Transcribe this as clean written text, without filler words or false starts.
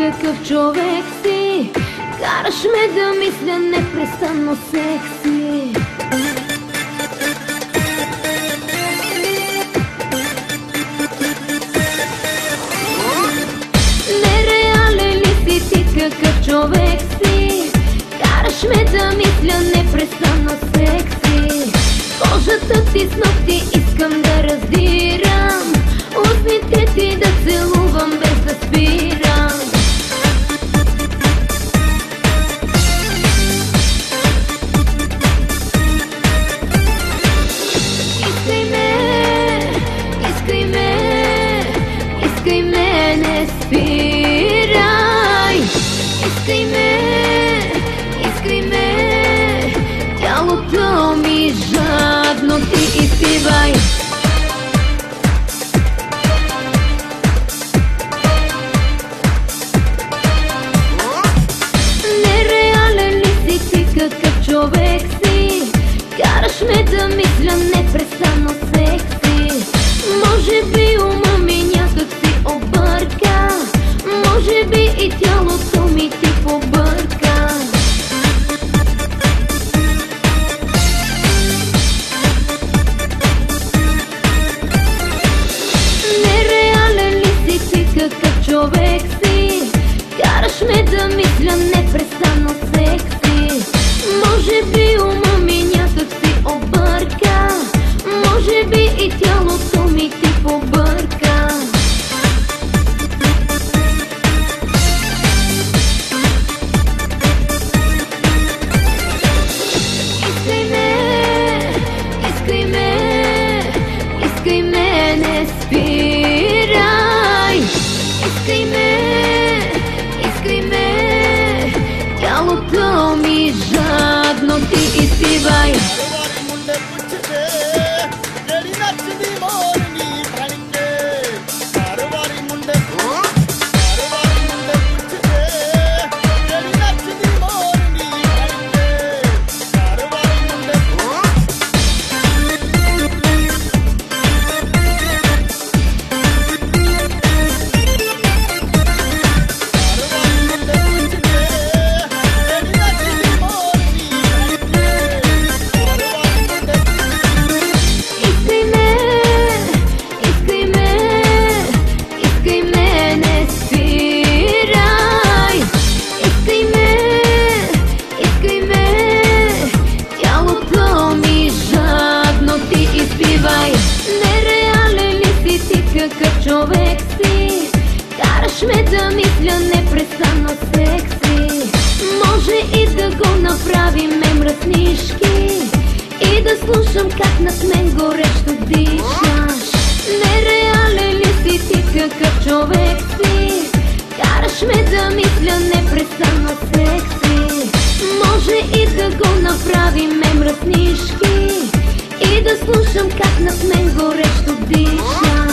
какъв човек си. Караш ме да мисля непрестанно секси. Нереален ли си ти, какъв човек си? Караш ме да мисля непрестанно секси. Кожата ти с ногти искам да раздирам, устните ти да целувам без да спирам. Искай ме, искай ме, искай ме, не спирай. Искай ме, искай ме, тялото ми жадно ти изпивай. Нереален ли си ти, какъв човек си? Караш ме да мисля непрестанно секси. Може би ума ми някак си обърка, може би и тялото ми ти побърка. Нереален ли си ти, какъв човек си? Караш ме да мисля непрестанно секси. Може би ума ми някак си обърка, може би и тялото ми ти побърка. Искай ме, искай ме, искай ме, не спирай. Искай ме, искай ме, тялото ми жадно ти изпивай. Нереален ли си ти, какъв човек си? Караш ме да мисля непрестанно секси. Може и да го направим мръснишки и да слушам как над мен горещо дишаш. Нереален ли си ти, какъв човек си? Караш ме да мисля непрестанно секси. Може и да го направим мръснишки и да слушам как над мен горещо диша.